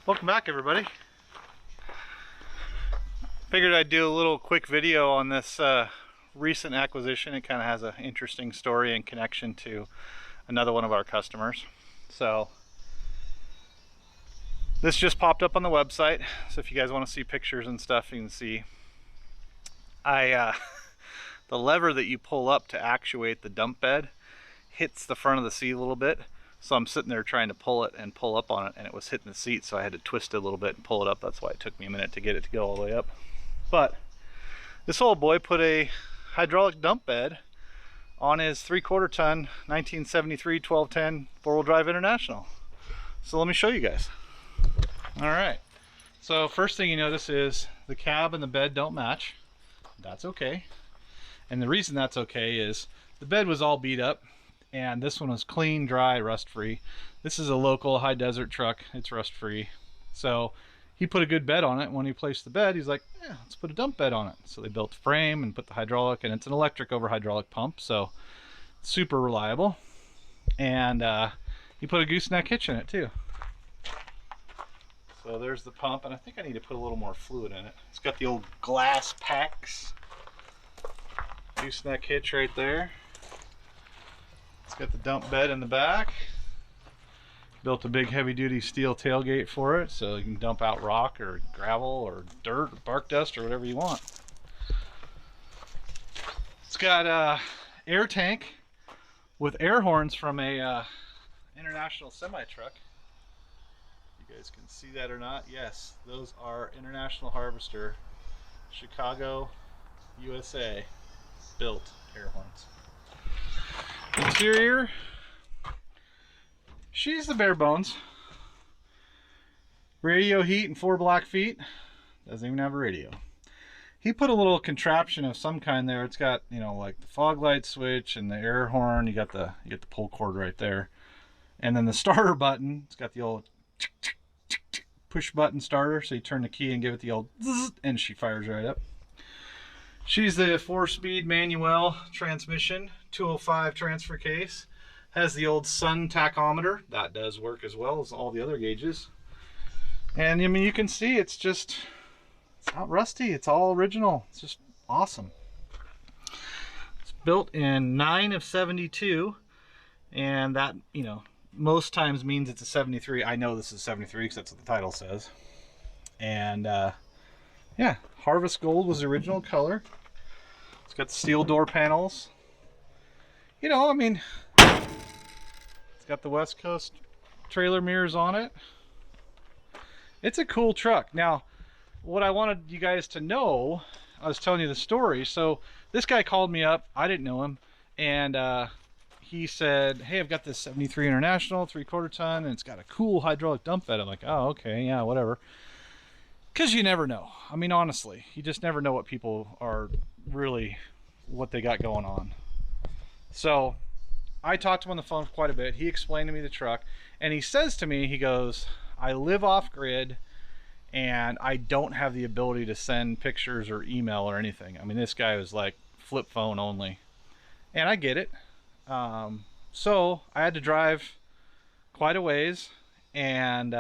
Welcome back, everybody. Figured I'd do a little quick video on this recent acquisition. It kind of has an interesting story and connection to another one of our customers. So this just popped up on the website, so if you guys want to see pictures and stuff, you can see. The lever that you pull up to actuate the dump bed hits the front of the seat a little bit. So I'm sitting there trying to pull it and pull up on it, and it was hitting the seat, so I had to twist it a little bit and pull it up. That's why it took me a minute to get it to go all the way up. But this old boy put a hydraulic dump bed on his 3/4 ton 1973 1210 4-wheel drive International. So let me show you guys. All right. So first thing you notice is the cab and the bed don't match. That's okay. And the reason that's okay is the bed was all beat up, and this one was clean, dry, rust-free. This is a local high desert truck. It's rust-free. So he put a good bed on it. When he placed the bed, he's like, yeah, let's put a dump bed on it. So they built the frame and put the hydraulic, and it's an electric over hydraulic pump, so super reliable. And he put a gooseneck hitch in it too. So there's the pump, and I think I need to put a little more fluid in it. It's got the old glass packs gooseneck hitch right there. It's got the dump bed in the back. Built a big heavy-duty steel tailgate for it, so you can dump out rock or gravel or dirt or bark dust or whatever you want. It's got a air tank with air horns from a International semi-truck. You guys can see that or not? Yes, those are International Harvester, Chicago, USA built air horns. Interior, she's the bare bones. Radio heat and 4 black feet. Doesn't even have a radio. He put a little contraption of some kind there. It's got, you know, like the fog light switch and the air horn. You get the pull cord right there, and then the starter button. It's got the old push button starter. So you turn the key and give it the old zzz, and she fires right up. She's the 4-speed manual transmission, 205 transfer case. Has the old sun tachometer. That does work as well as all the other gauges. And I mean, you can see it's not rusty. It's all original. It's just awesome. It's built in 9 of 72, and that, you know, most times means it's a 73. I know this is 73 because that's what the title says. And yeah, Harvest Gold was the original color. It's got the steel door panels. You know, I mean, it's got the West Coast trailer mirrors on it. It's a cool truck. Now, what I wanted you guys to know, I was telling you the story. So this guy called me up. I didn't know him. And he said, hey, I've got this 73 International 3/4 ton, and it's got a cool hydraulic dump bed. I'm like, oh, okay, yeah, whatever. Because you never know. I mean, honestly, you just never know what people are really, what they got going on. So I talked to him on the phone for quite a bit. He explained to me the truck, and he says to me, he goes, I live off grid, and I don't have the ability to send pictures or email or anything. I mean, this guy was like flip phone only, and I get it. So I had to drive quite a ways and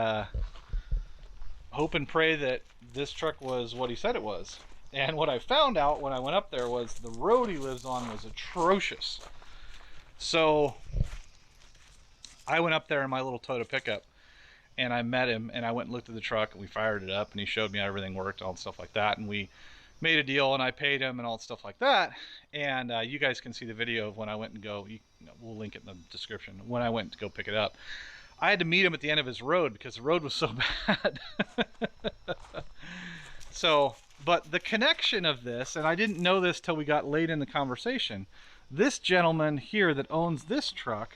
hope and pray that this truck was what he said it was. And what I found out when I went up there was the road he lives on was atrocious. So I went up there in my little Toyota pickup, and I met him, and I went and looked at the truck, and we fired it up, and he showed me how everything worked and all the stuff like that, and we made a deal, and I paid him and all the stuff like that. And you guys can see the video of when I went and we'll link it in the description, when I went to go pick it up. I had to meet him at the end of his road because the road was so bad. So, but the connection of this, and I didn't know this till we got late in the conversation, this gentleman here that owns this truck,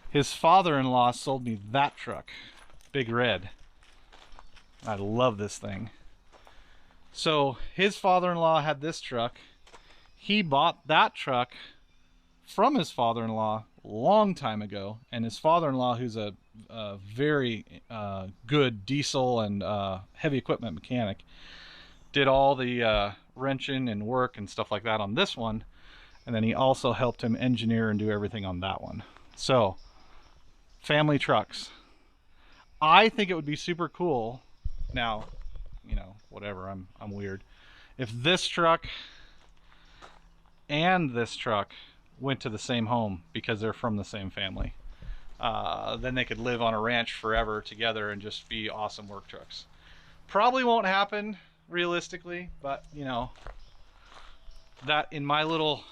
his father-in-law sold me that truck, Big Red. I love this thing. So his father-in-law had this truck. He bought that truck from his father-in-law a long time ago, and his father-in-law, who's a very good diesel and heavy equipment mechanic, did all the wrenching and work and stuff like that on this one, and then he also helped him engineer and do everything on that one. So family trucks. I think it would be super cool. Now, you know, whatever, I'm weird. If this truck and this truck went to the same home because they're from the same family, then they could live on a ranch forever together and just be awesome work trucks. Probably won't happen realistically, but you know, that in my little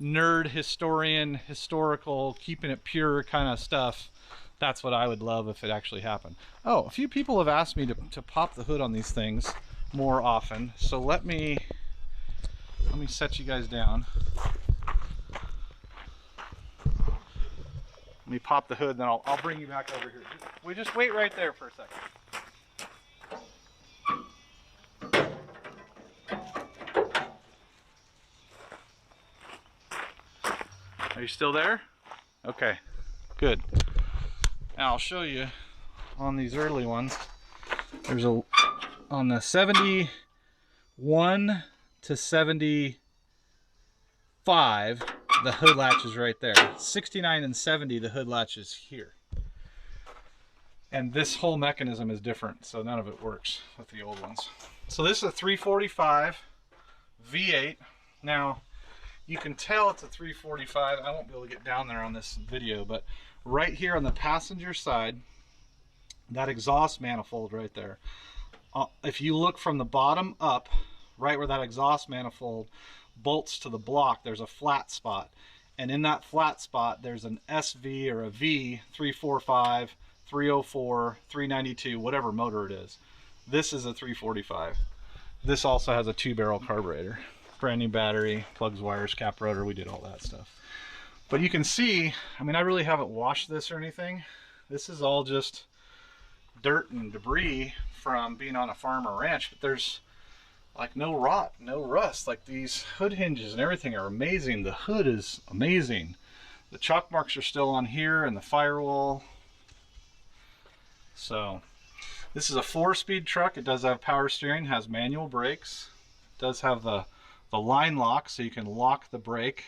nerd historian, historical, keeping it pure kind of stuff, that's what I would love if it actually happened. Oh, a few people have asked me to pop the hood on these things more often, so let me set you guys down. Let me pop the hood, then I'll bring you back over here. We just wait right there for a second. Are you still there? Okay, good. Now I'll show you on these early ones. There's on the 71 to 75, the hood latch is right there. 69 and 70, the hood latch is here. And this whole mechanism is different, so none of it works with the old ones. So this is a 345 V8. Now, you can tell it's a 345. I won't be able to get down there on this video, but right here on the passenger side, that exhaust manifold right there, if you look from the bottom up, right where that exhaust manifold bolts to the block, there's a flat spot. And in that flat spot, there's an SV or a V 345, 304, 392, whatever motor it is. This is a 345. This also has a 2-barrel carburetor. Brand new battery, plugs, wires, cap rotor, we did all that stuff. But you can see, I mean, I really haven't washed this or anything. This is all just dirt and debris from being on a farm or ranch, but there's like no rot, no rust. Like these hood hinges and everything are amazing. The hood is amazing. The chalk marks are still on here and the firewall. So this is a 4-speed truck. It does have power steering, has manual brakes. It does have the line lock, so you can lock the brake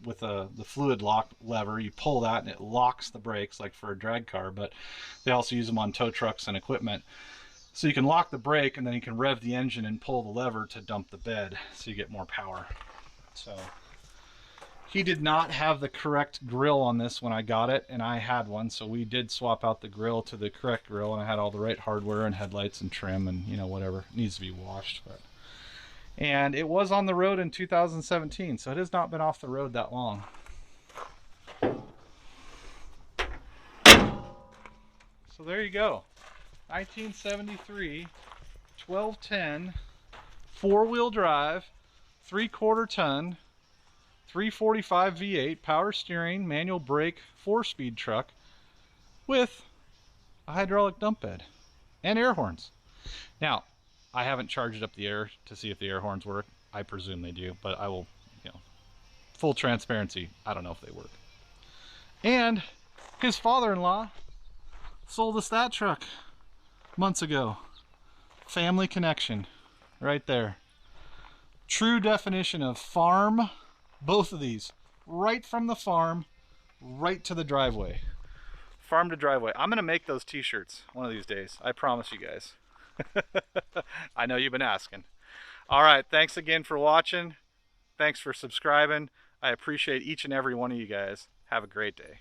with the fluid lock lever. You pull that and it locks the brakes, like for a drag car, but they also use them on tow trucks and equipment. So you can lock the brake and then you can rev the engine and pull the lever to dump the bed so you get more power. So he did not have the correct grill on this when I got it, and I had one, so we did swap out the grill to the correct grill, and I had all the right hardware and headlights and trim and, you know, whatever needs to be washed. But and it was on the road in 2017, so it has not been off the road that long. So there you go. 1973 1210 4-wheel drive 3/4 ton 345 V8 power steering, manual brake, 4-speed truck with a hydraulic dump bed and air horns. Now, I haven't charged up the air to see if the air horns work. I presume they do, but I will, you know, full transparency, I don't know if they work. And his father-in-law sold us that truck months ago. Family connection right there. True definition of farm, both of these. Right from the farm, right to the driveway. Farm to driveway. I'm gonna make those t-shirts one of these days. I promise you guys. I know you've been asking. All right, thanks again for watching. Thanks for subscribing. I appreciate each and every one of you guys. Have a great day.